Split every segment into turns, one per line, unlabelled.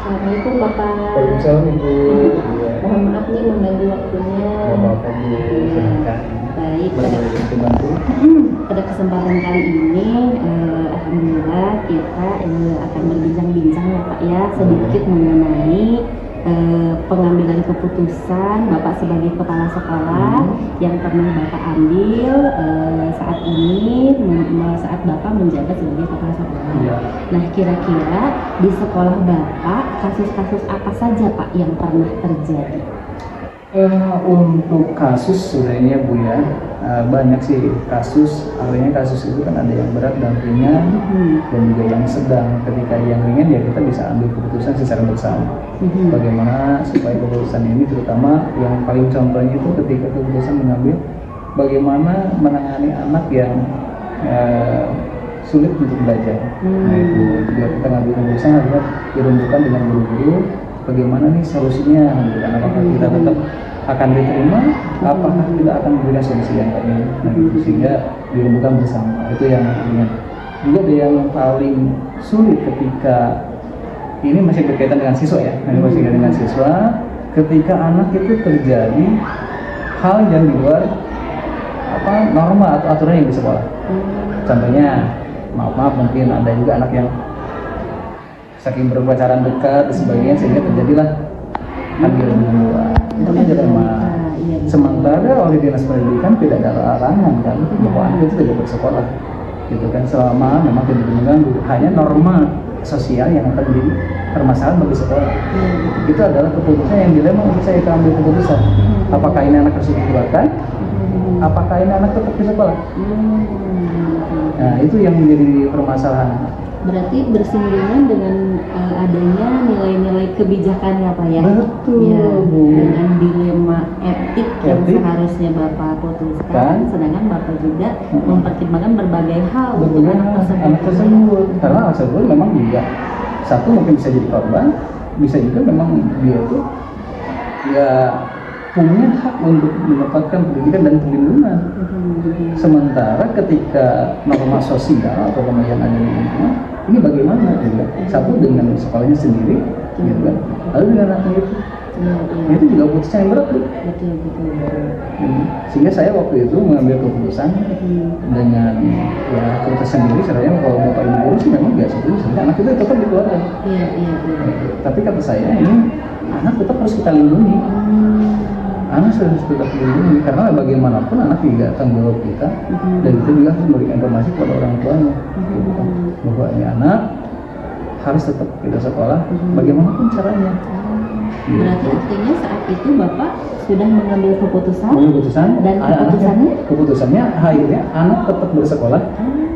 Assalamualaikum Bapak.
Waalaikumsalam Ibu. Iya.
Mohon maaf nih mengganggu waktunya.
Nggak apa-apa Bu, silakan.
Baik,
Bagaimana temanku?
pada kesempatan kali ini, alhamdulillah kita akan berbincang-bincang ya Pak ya, sedikit mengenai pengambilan keputusan Bapak sebagai kepala sekolah yang pernah Bapak ambil saat ini saat Bapak menjabat sebagai kepala sekolah.
Iya.
Nah, kira-kira di sekolah Bapak kasus-kasus apa saja Pak yang pernah terjadi?
Untuk kasus sebenarnya Bu ya, banyak sih kasus. Artinya kasus itu kan ada yang berat dan ringan dan juga yang sedang. Ketika yang ringan ya kita bisa ambil keputusan secara bersama. Bagaimana supaya keputusan ini, terutama yang paling contohnya itu ketika keputusan mengambil bagaimana menangani anak yang sulit untuk belajar. Nah itu juga kita ngambil keputusan adalah dirundukkan dengan guru-guru bagaimana nih solusinya, gitu kan? Apakah kita tetap akan diterima, apakah kita akan memberikan solusi yang lain, nah, gitu. Sehingga dirundukkan bersama. Itu yang ringan. Juga ada yang paling sulit ketika ini masih berkaitan dengan siswa ya, ini masih berkaitan dengan siswa. Ketika anak itu terjadi hal yang di luar norma atau aturan yang di sekolah. Contohnya, maaf mungkin ada juga anak yang saking berpacaran dekat dan sebagainya sehingga terjadilah hamil dengan luar. Itu kan jadi sementara oleh dinas pendidikan tidak ada larangan kan bahwa anak itu tidak bersekolah, gitu kan, selama memang tidak mengganggu. Hanya norma sosial yang akan menjadi permasalahan bagi sekolah. Itu adalah keputusan yang dilema untuk saya ambil keputusan. Apakah ini anak harus dikeluarkan? Apakah ini anak tetap di sekolah? Nah itu yang menjadi permasalahan.
Berarti bersinggungan dengan adanya nilai-nilai kebijakannya Pak ya?
Betul
ya,
Bu.
dengan dilema etik yang seharusnya Bapak putuskan, sedangkan Bapak juga mempertimbangkan berbagai hal untuk anak tersebut.
Karena anak tersebut memang juga satu mungkin bisa jadi korban, bisa juga memang dia itu ya punya hak untuk mendapatkan pendidikan dan perlindungan. Sementara ketika norma sosial atau norma yang ada di lingkungan ini bagaimana juga? Satu dengan sekolahnya sendiri, gitu kan? Lalu dengan anak itu, itu juga keputusan yang berat tuh. Sehingga saya waktu itu mengambil keputusan dengan ya keputusan sendiri. Sebenarnya kalau bapak ibu guru sih memang biasa itu, anak itu tetap dikeluarkan. Tapi kata saya ini anak tetap harus kita lindungi. Anak harus tetap dilindungi karena bagaimanapun anak juga tanggung jawab kita dan kita juga harus memberikan informasi kepada orang tuanya bahwa ini anak harus tetap kita sekolah bagaimanapun caranya.
Berarti artinya saat itu Bapak sudah mengambil keputusan dan
keputusannya akhirnya anak tetap bersekolah,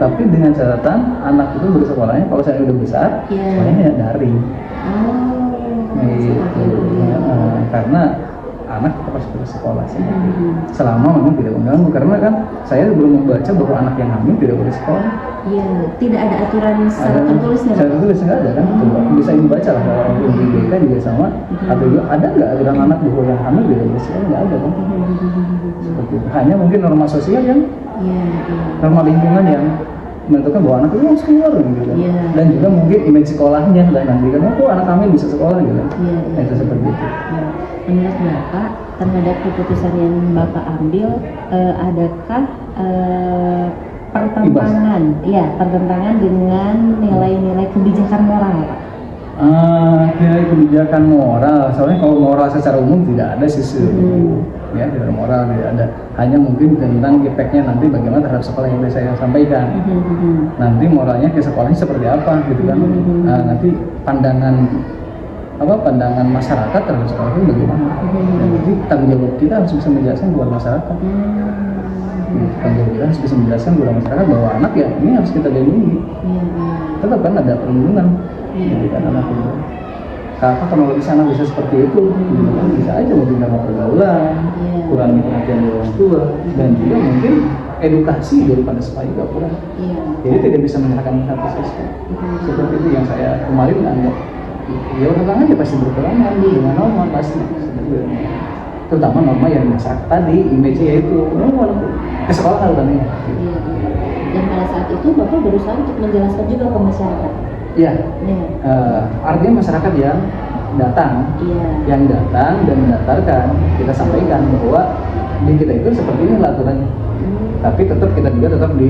tapi dengan catatan anak itu bersekolahnya kalau saya udah besar sekolahnya daring. Karena anak tetap harus bersekolah selama memang tidak mengganggu, karena kan saya belum membaca bahwa anak yang hamil tidak boleh sekolah.
Iya, tidak ada aturan secara tertulisnya.
Secara tertulis nggak ada kan? Coba bisa dibaca lah kalau di BK juga sama. Atau juga ada nggak aturan anak bahwa yang hamil tidak boleh sekolah? Nggak ada kan? Seperti itu. Hanya mungkin norma sosial yang norma lingkungan yang menentukan bahwa anak itu harus keluar gitu. Dan juga mungkin image sekolahnya dan nanti kan anak hamil bisa sekolah gitu. Nah, itu seperti itu.
Menurut Bapak terhadap keputusan yang Bapak ambil, adakah pertentangan dengan nilai-nilai kebijakan moral Pak?
Nilai kebijakan moral, soalnya kalau moral secara umum tidak ada sih ya, tidak moral tidak ada, hanya mungkin tentang efeknya nanti bagaimana terhadap sekolah yang saya sampaikan. Nanti moralnya ke sekolahnya seperti apa gitu kan. Nanti pandangan masyarakat terhadap sekolah itu bagaimana. Jadi tanggung jawab kita harus bisa menjelaskan kepada masyarakat. Tanggung jawab kita harus bisa menjelaskan kepada masyarakat bahwa anak ya ini harus kita lindungi. Tetap kan ada perlindungan. Jadi kan anak itu. Kalau di sana bisa seperti itu, bisa aja mungkin karena pergaulan, kurangnya perhatian dari orang tua, dan juga mungkin edukasi daripada sekolah juga kurang. Jadi tidak bisa menyerahkan satu siswa. Seperti itu yang saya kemarin anggap. Ya orang aja pasti berkelangan dengan norma pasti. Terutama norma yang masyarakat tadi, image-nya itu ke sekolah kan.
Dan pada saat itu Bapak berusaha untuk menjelaskan juga ke masyarakat.
Iya.
Iya.
Artinya masyarakat yang datang,
Iya.
dan mendaftarkan, kita sampaikan bahwa di kita itu seperti ini aturannya. Tapi tetap kita juga tetap di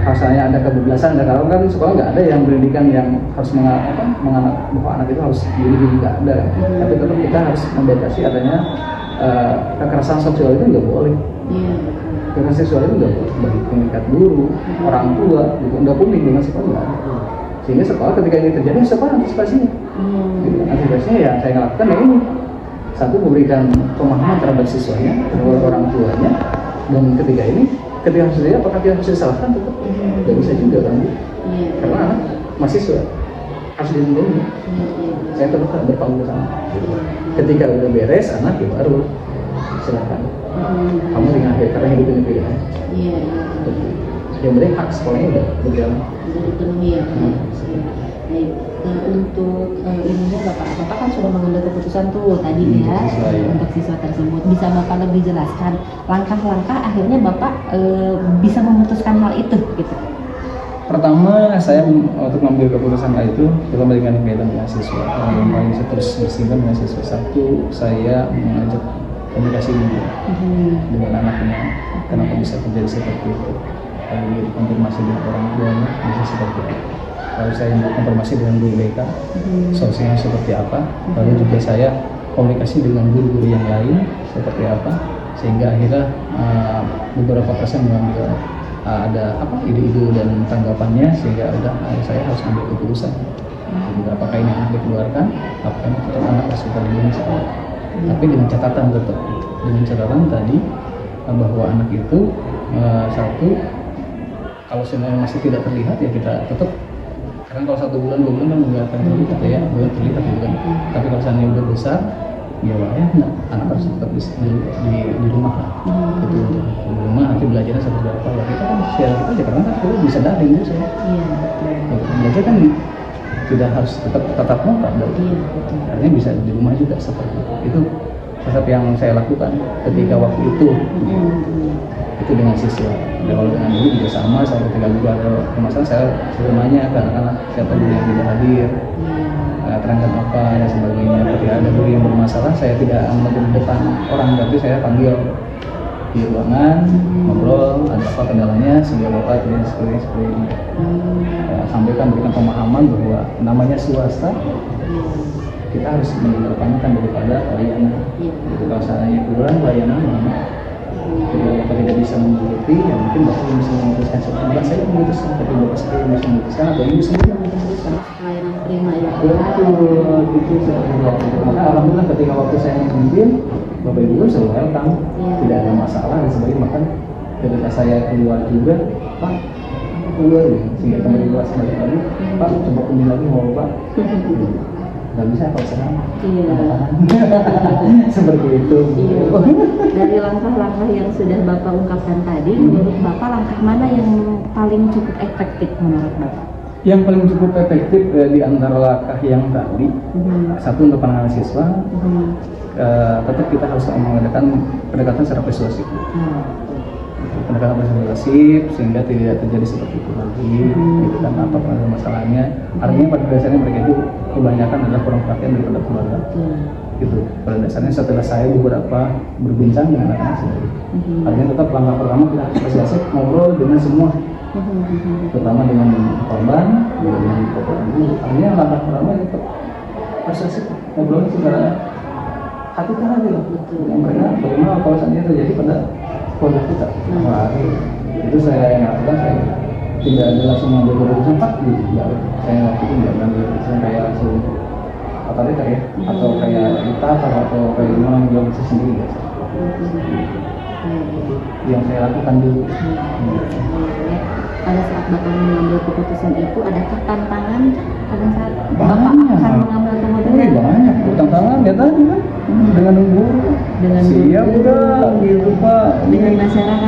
rasanya ada kebebasan. Ada kalau kan sekolah nggak ada yang pendidikan yang harus menganak bahwa anak itu harus gini nggak ada. Tapi tetap kita harus membatasi adanya kekerasan seksual itu nggak boleh.
Iya.
Kekerasan seksual itu nggak boleh bagi pengikat guru, orang tua, gitu. Nggak pun dengan sekolah nggak ada. Sehingga sekolah ketika ini terjadi, sekolah antisipasinya. Gitu. Antisipasinya ya saya lakukan ya ini. Satu, memberikan pemahaman terhadap siswanya, terhadap orang tuanya, dan ketika harus dia apakah dia harus disalahkan tetap nggak bisa juga kan, karena anak mahasiswa harus dilindungi. Saya tetap berpanggung sama. Ketika udah beres anak ya baru silakan. Kamu dengan karena hidup ini pilihan.
Iya.
Yang penting hak sekolahnya udah berjalan.
Sudah dipenuhi ya. Baik. Untuk ininya Bapak kan sudah mengambil keputusan tuh tadi ya untuk siswa tersebut. Bisa Bapak lebih jelaskan langkah-langkah akhirnya Bapak bisa memutuskan hal itu gitu.
Pertama, saya untuk mengambil keputusan hal itu terutama dengan kegiatan mahasiswa. Yang paling saya terus bersinggungan dengan mahasiswa. Satu, saya mengajak komunikasi dulu dengan anaknya. Kenapa bisa terjadi seperti itu? Lalu konfirmasi dengan orang tuanya bisa seperti itu. Lalu saya konfirmasi dengan guru BK, solusinya seperti apa. Lalu juga saya komunikasi dengan guru-guru yang lain seperti apa, sehingga akhirnya beberapa persen mengambil ada ide-ide dan tanggapannya, sehingga saya harus ambil keputusan. Jadi, apakah ini anak dikeluarkan, apakah ini tetap anak harus kita lindungi sekolah. Tapi dengan catatan tadi bahwa anak itu satu, kalau sebenarnya masih tidak terlihat ya kita tetap. Karena kalau 1 bulan 2 bulan kan nggak akan terlihat ya, belum terlihat bukan. Tapi kalau seandainya udah besar, ya wah anak harus tetap di rumah lah. Itu di rumah nanti belajarnya seperti apa. Ya kita kan share aja karena kan dulu bisa daring gitu saya. Belajar kan tidak harus tetap tatap muka, artinya bisa di rumah juga seperti itu. Itu tetap yang saya lakukan ketika waktu itu. Itu dengan siswa. Dan kalau dengan guru juga sama, saya ketika guru ada permasalahan saya nanya ke anak-anak siapa guru yang tidak hadir, terangkat apa dan sebagainya. Ketika ada guru yang bermasalah, saya tidak ambil di depan orang, tapi saya panggil di ruangan, ngobrol, ada apa kendalanya, sehingga bapak tidak seperti ini. Sampaikan berikan pemahaman bahwa namanya swasta, kita harus mengedepankan daripada layanan. Jadi kalau seandainya kurang layanan, jadi bapak tidak bisa mengerti, ya mungkin bapak bisa memutuskan sebenarnya saya memutuskan, tapi bapak saya yang bisa memutuskan atau ibu sendiri yang memutuskan.
Layanan prima ya.
Betul, itu saya maka alhamdulillah ketika waktu saya memimpin, bapak ibu selalu welcome, tidak ada masalah dan sebagainya. Bahkan ketika saya keluar juga, Pak keluar ya, sehingga teman di kelas balik lagi, Pak coba kunjung lagi mau Pak. Nggak bisa kalau sekarang. Seperti itu.
Dari langkah-langkah yang sudah Bapak ungkapkan tadi, menurut Bapak langkah mana yang paling cukup efektif menurut Bapak?
Yang paling cukup efektif di antara langkah yang tadi, satu untuk penanganan siswa, tetap kita harus mengadakan pendekatan secara persuasif. Pendekatan persuasif sehingga tidak terjadi seperti itu lagi. Gitu kan, apa masalahnya? Artinya pada dasarnya mereka itu kebanyakan adalah kurang perhatian daripada keluarga. Gitu. Pada dasarnya setelah saya beberapa berbincang dengan anak-anak sendiri, artinya tetap langkah pertama kita harus persuasif, ngobrol dengan semua, terutama dengan korban, dengan korban dulu. Artinya langkah pertama tetap persuasif, ngobrol secara hati ke hati lah. Dengan mereka bagaimana kalau seandainya terjadi pada keluarga kita. Wah, itu saya yang lakukan. Saya tidak ada langsung mengambil keputusan Pak, saya waktu itu tidak mengambil keputusan kayak langsung otoriter ya, atau kayak diktator atau kayak gimana menjual bisa sendiri ya. Yang saya lakukan dulu.
Pada saat Bapak mengambil keputusan itu, adakah tantangan pada saat Bapak
banyak
akan mengambil keputusan?
Banyak tantangan ya tadi kan, dengan guru, siap udah gitu Pak,
dengan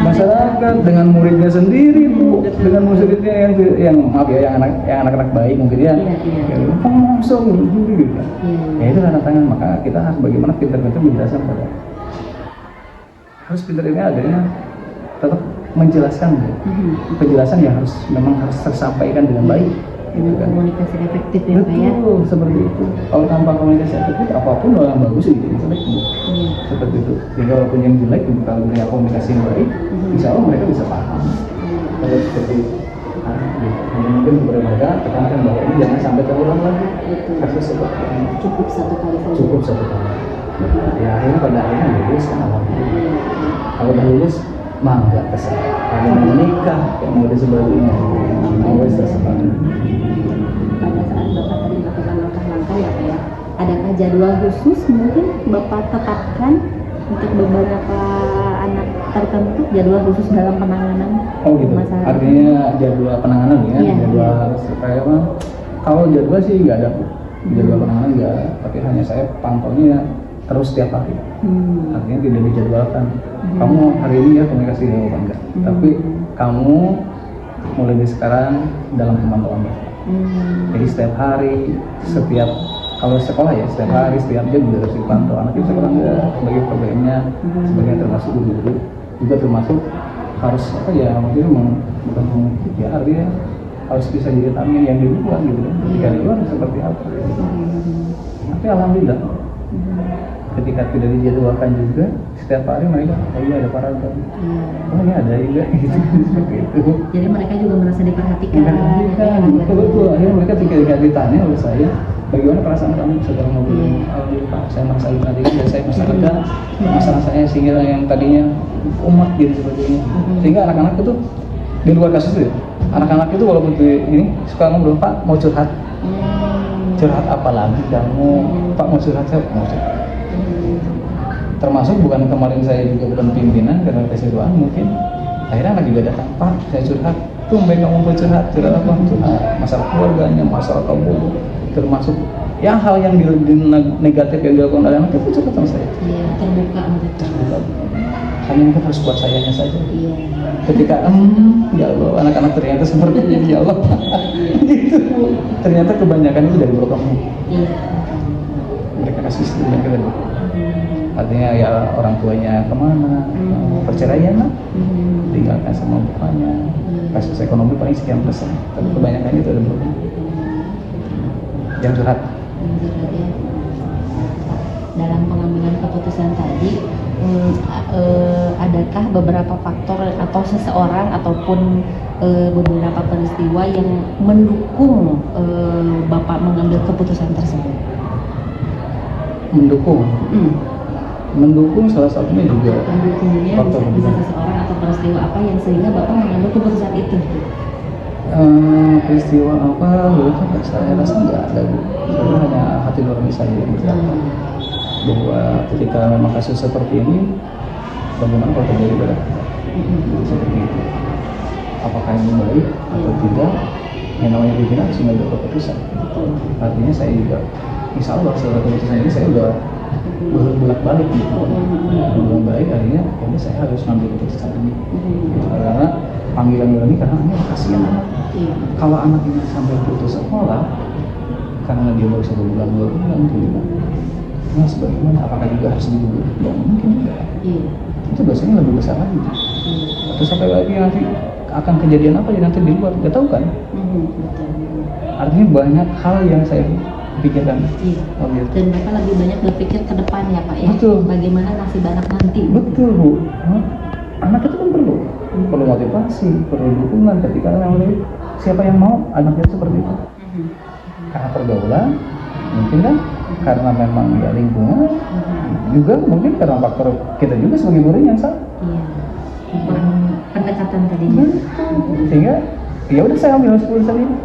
masyarakat,
dengan muridnya sendiri Bu, dengan muridnya yang maaf ya, yang anak-anak baik mungkin ya, langsung gitu. Ya itu tantangan, maka kita harus bagaimana pintar-pintar menjelaskan pada, harus pintar ini adanya tetap menjelaskan, penjelasan yang memang harus tersampaikan dengan baik, gitu kan.
Komunikasi efektif ya Pak ya.
Betul, seperti itu. Kalau tanpa komunikasi efektif, apapun yang bagus jadi jelek.
Iya.
Seperti itu. Jadi walaupun yang jelek, kalau punya komunikasi yang baik, insya Allah mereka bisa paham. Kalau seperti itu. Nah, jadi mungkin kepada mereka tekankan bahwa ini jangan sampai terulang lagi.
Betul.
Kasus seperti ini.
Cukup satu kali saja.
Cukup satu kali. Ya akhirnya pada akhirnya lulus kan alhamdulillah. Kalau udah lulus, mangga terserah. Kalau mau menikah, yang mau disebutnya, mau terserah.
Pada saat Bapak tadi melakukan langkah-langkah ya Pak ya, adakah jadwal khusus mungkin Bapak tetapkan untuk beberapa anak tertentu, jadwal khusus dalam penanganan
Oh gitu.
masalah?
Artinya jadwal penanganan ya,
Iya,
jadwal supaya apa? Kalau jadwal sih nggak ada, jadwal penanganan nggak. Tapi hanya saya pantaunya terus setiap hari. Artinya tidak dijadwalkan. Kamu hari ini ya komunikasi dengan Bapak enggak. Tapi kamu mulai dari sekarang dalam pemantauan Bapak. Jadi setiap hari, setiap kalau sekolah ya setiap hari, setiap jam juga harus dipantau. Anak itu sekolah enggak, sebagai problemnya, sebagai termasuk guru-guru juga termasuk harus apa ya mungkin bukan ya artinya harus bisa jadi tamu yang di luar gitu kan. Ketika di luar seperti apa? Tapi alhamdulillah ketika tidak dijadwalkan juga setiap hari mereka oh iya ada paragraf oh ini ada juga gitu seperti itu.
Jadi mereka juga merasa diperhatikan.
Betul. Akhirnya mereka ketika ditanya oleh saya bagaimana perasaan kamu setelah ngobrol alhamdulillah Pak saya merasa diperhatikan dan saya merasa lega masalah saya sehingga yang tadinya umat gitu sebagainya sehingga anak-anak itu di luar kasus itu ya anak-anak itu walaupun ini suka ngobrol Pak mau curhat apa lagi kamu Pak mau curhat saya mau curhat termasuk bukan kemarin saya juga bukan pimpinan karena keseruan mungkin akhirnya anak juga datang Pak saya curhat tuh mereka mau curhat apa curhat masalah keluarganya masalah kamu termasuk ya hal yang negatif yang dilakukan oleh anak itu curhat sama saya
Terbuka untuk
hanya mungkin harus buat sayanya saja ketika ya Allah anak-anak ternyata seperti ini ya Allah gitu ternyata kebanyakan itu dari blok kamu mereka kasih setujuan ke tadi artinya ya orang tuanya kemana perceraian lah tinggalkan sama bapaknya kasus ekonomi paling sekian persen tapi kebanyakan itu ada blok yang curhat
dalam pengambilan keputusan tadi adakah beberapa faktor atau seseorang ataupun beberapa peristiwa yang mendukung Bapak mengambil keputusan tersebut?
Mendukung salah satunya juga
mendukungnya
faktor
bisa seseorang atau peristiwa apa yang sehingga Bapak mengambil keputusan itu?
Peristiwa apa saya rasa nggak ada Bu. Saya hanya hati nurani saya yang berkata bahwa ketika memang kasus seperti ini bagaimana kalau terjadi pada kita seperti itu apakah ini baik atau tidak yang namanya pimpinan harus mengambil keputusan artinya saya juga insya Allah setelah keputusan ini saya udah bolak-balik gitu belum baik akhirnya jadi saya harus mengambil keputusan ini karena panggilan ini karena ini kasihan anak kalau anak ini sampai putus sekolah karena dia baru 1 bulan 2 bulan gitu nah sebagaimana apakah juga harus digugur? Ya mungkin juga itu dosanya lebih besar lagi atau sampai lagi nanti akan kejadian apa ya nanti di luar nggak tahu kan artinya banyak hal yang saya pikirkan
dan Bapak lebih banyak berpikir ke depan ya Pak ya
betul.
Bagaimana nasib anak nanti
betul Bu anak itu kan perlu motivasi perlu dukungan ketika memang siapa yang mau anaknya seperti itu karena pergaulan mungkin kan karena memang ya lingkungan juga mungkin karena faktor kita juga sebagai guru yang salah
pendekatan tadinya
sehingga ya udah saya ambil keputusan ini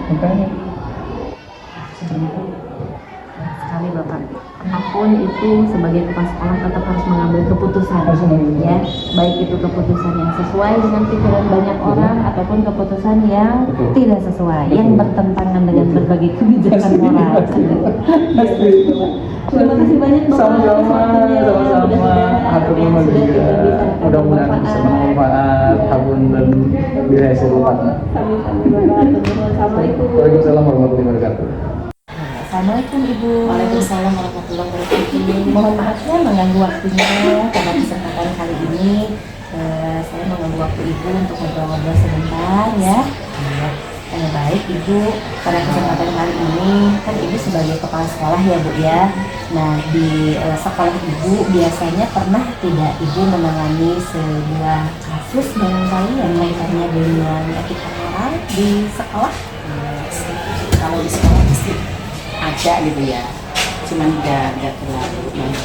makanya
sekali Bapak apapun itu sebagai kepala sekolah tetap harus mengambil keputusan ya baik itu keputusan yang sesuai dengan pikiran banyak orang ataupun keputusan yang tidak sesuai yang bertentangan dengan berbagai kebijakan moral. Terima kasih banyak Bapak
sama-sama mudah-mudahan bisa bermanfaat habun dan dihasil partner.
Assalamualaikum.
Waalaikumsalam warahmatullahi wabarakatuh.
Assalamualaikum Ibu.
Waalaikumsalam warahmatullahi wabarakatuh.
Mohon maafnya mengganggu waktunya pada kesempatan kali ini. Saya mengganggu waktu Ibu untuk ngobrol-ngobrol sebentar ya. Baik Ibu, pada kesempatan kali ini kan Ibu sebagai kepala sekolah ya Bu ya. Nah di sekolah Ibu biasanya pernah tidak Ibu menangani sebuah kasus barangkali yang kaitannya dengan etika moral di sekolah?
Kalau di sekolah pasti ada gitu ya, cuman nggak terlalu banyak.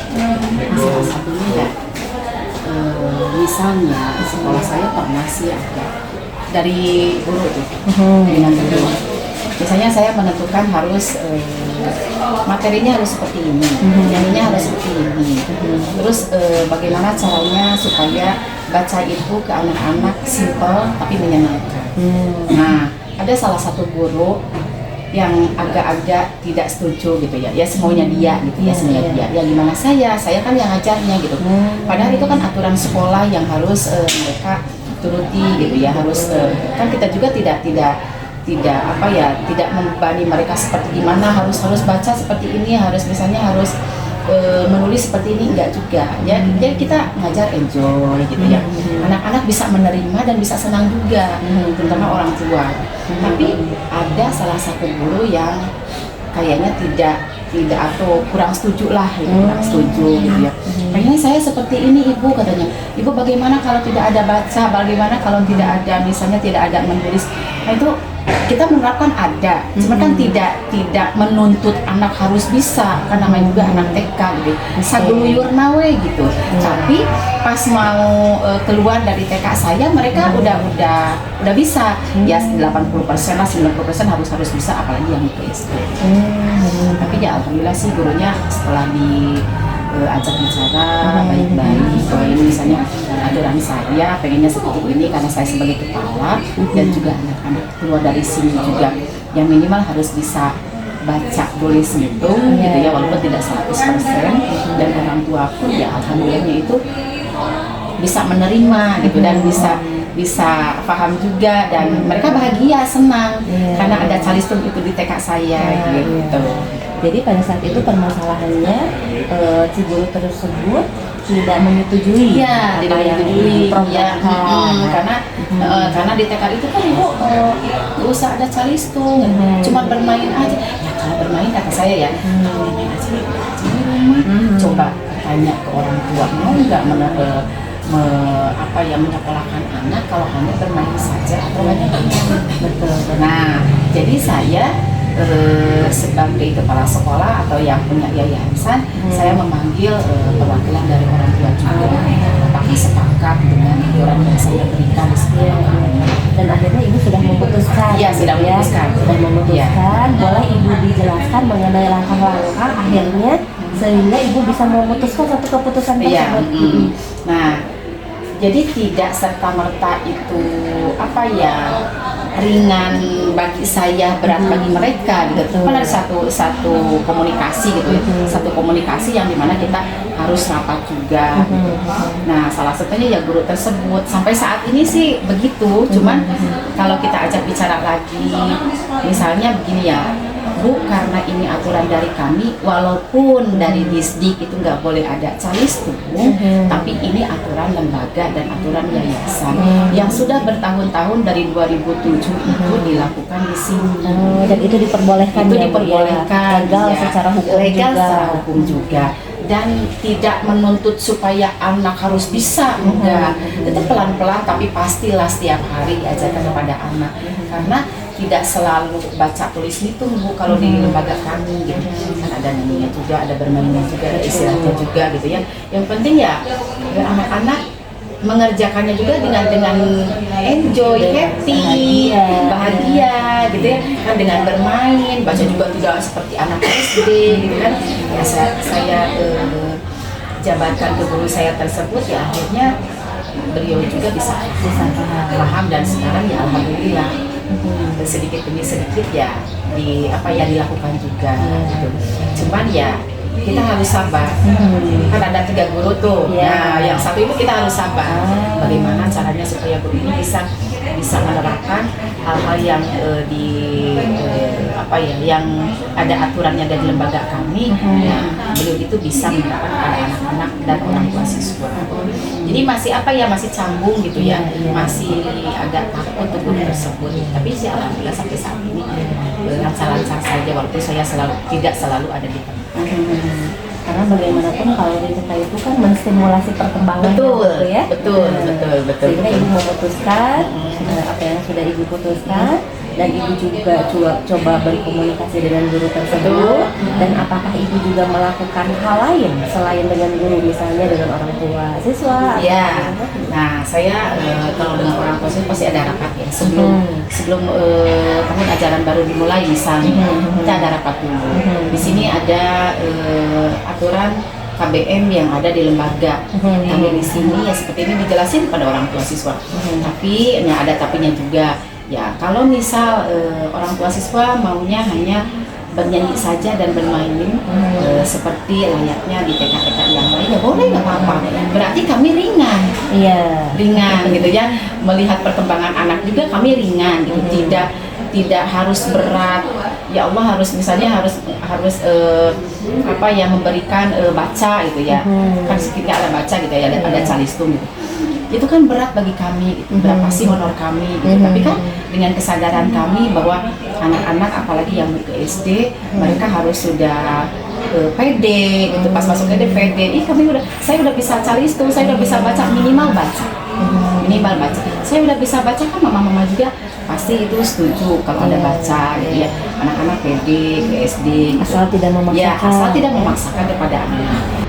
Salah satunya ya, misalnya di sekolah saya pernah sih ada dari guru tuh, dengan guru. Misalnya saya menentukan harus materinya harus seperti ini, nyanyinya harus seperti ini. Terus bagaimana caranya supaya baca itu ke anak-anak simple tapi menyenangkan. Nah, ada salah satu guru yang agak-agak tidak setuju gitu ya, ya semaunya dia gitu ya, semaunya dia. Ya gimana saya kan yang ngajarnya gitu. Padahal itu kan aturan sekolah yang harus mereka turuti gitu ya, harus kan kita juga tidak apa ya, tidak membebani mereka seperti gimana harus baca seperti ini, harus misalnya harus menulis seperti ini, enggak juga ya. Jadi kita ngajar enjoy gitu ya, anak-anak bisa menerima dan bisa senang juga, terutama orang tua. Tapi ada salah satu guru yang kayaknya tidak atau kurang setuju lah gitu, kurang setuju gitu ya. Pengen saya seperti ini Ibu, katanya. Ibu bagaimana kalau tidak ada baca, bagaimana kalau tidak ada misalnya tidak ada menulis. Nah itu kita menerapkan ada, cuma kan tidak menuntut anak harus bisa, kan namanya juga anak TK gitu, saguluyur nawe gitu. Tapi pas mau keluar dari TK saya, mereka udah bisa, ya 80% lah, 90% harus bisa, apalagi yang itu SD. Tapi ya alhamdulillah sih gurunya setelah ajak bicara baik-baik, bahwa ini misalnya aturan saya pengennya seperti ini karena saya sebagai kepala, dan juga anak-anak keluar dari sini juga yang minimal harus bisa baca tulis hitung gitu ya, walaupun tidak 100%, dan orang tua pun ya alhamdulillahnya itu bisa menerima gitu, dan bisa paham juga, dan mereka bahagia, senang karena ada calistung itu di TK saya gitu.
Jadi pada saat itu permasalahannya si guru tersebut tidak menyetujui,
tidak menyetujui karena di TK itu kan Ibu nggak usah ada calistung, cuma bermain aja. Ya kalau bermain kata saya ya, bermain aja di rumah. Coba tanya ke orang tua, mau nggak menyekolahkan anak kalau hanya bermain saja atau hanya bermain. Betul. Nah, jadi saya sebagai kepala sekolah atau yang punya yayasan, saya memanggil perwakilan dari orang tua juga, apakah sepakat dengan aturan yang saya berikan di sekolah.
Dan akhirnya Ibu sudah memutuskan.
Iya, sudah memutuskan.
Boleh Ibu dijelaskan mengenai langkah-langkah akhirnya sehingga Ibu bisa memutuskan satu keputusan tersebut?
Nah, jadi tidak serta-merta itu ringan bagi saya, berat bagi mereka gitu. Kan ada satu komunikasi gitu ya, satu komunikasi yang dimana kita harus rapat juga gitu. Nah salah satunya ya guru tersebut sampai saat ini sih begitu, cuman kalau kita ajak bicara lagi, misalnya begini ya Bu, karena ini aturan dari kami, walaupun dari Disdik itu nggak boleh ada calistung, tapi ini aturan lembaga dan aturan yayasan yang sudah bertahun-tahun dari 2007 itu dilakukan di sini.
Dan itu diperbolehkan.
Itu diperbolehkan,
legal secara hukum
secara hukum juga. Dan tidak menuntut supaya anak harus bisa, enggak. Itu pelan-pelan tapi pastilah setiap hari ajarkan kepada anak, karena tidak selalu baca tulis hitung Bu kalau di lembaga kami gitu. Kan ada nyanyinya juga, ada bermainnya juga, ada istirahatnya juga gitu ya. Yang penting ya anak-anak mengerjakannya juga dengan enjoy, happy, bahagia gitu ya, kan dengan bermain, baca juga tidak seperti anak SD gitu kan. Ya saya jabatkan ke guru saya tersebut, ya akhirnya beliau juga bisa paham, dan sekarang ya alhamdulillah sedikit demi sedikit ya dilakukan juga gitu. Cuman ya kita harus sabar, kan ada 3 guru tuh, nah yang satu itu kita harus sabar, bagaimana caranya supaya guru ini bisa bisa menerapkan hal-hal yang yang ada aturannya dari lembaga kami. Nah, beliau itu bisa menerapkan pada anak-anak dan orang tua siswa. Jadi masih masih canggung gitu ya, masih agak takut untuk guru tersebut. Tapi sih alhamdulillah sampai saat ini lancar-lancar saja, walaupun saya tidak selalu ada di tempat.
Karena bagaimanapun kalau DTK itu kan menstimulasi perkembangan
Betul,
gitu ya.
betul.
Sehingga ibu memutuskan apa yang sudah ibu putuskan, dan ibu juga coba berkomunikasi dengan guru tersebut. Dan apakah ibu juga melakukan hal lain selain dengan guru, misalnya dengan orang tua siswa?
Ya, nah saya kalau dengan orang tua siswa pasti ada rapat ya sebelum tahun ajaran baru dimulai, misalnya kita ada rapat dulu. Di sini ada aturan KBM yang ada di lembaga. Kami di sini ya seperti ini dijelasin pada orang tua siswa. Tapi ada tapinya juga. Ya, kalau misal orang tua siswa maunya hanya bernyanyi saja dan bermain seperti layaknya di TK-TK yang lain, ya boleh, nggak apa-apa. Berarti kami ringan gitu ya. Melihat perkembangan anak juga kami ringan gitu. Tidak harus berat. Ya Allah harus memberikan baca gitu ya. Kan sedikit ada baca gitu ya, ada calistung gitu. Itu kan berat bagi kami, berapa sih honor kami gitu. Tapi kan dengan kesadaran kami bahwa anak-anak apalagi yang ke SD, mereka harus sudah pede gitu. Pas masuk SD pede, saya udah bisa calistung, saya udah bisa baca, minimal baca. Saya udah bisa baca, kan mama-mama juga pasti itu setuju kalau ada baca gitu ya. Anak-anak pede ke SD gitu.
Asal tidak memaksakan.
Ya, asal tidak memaksakan kepada anak.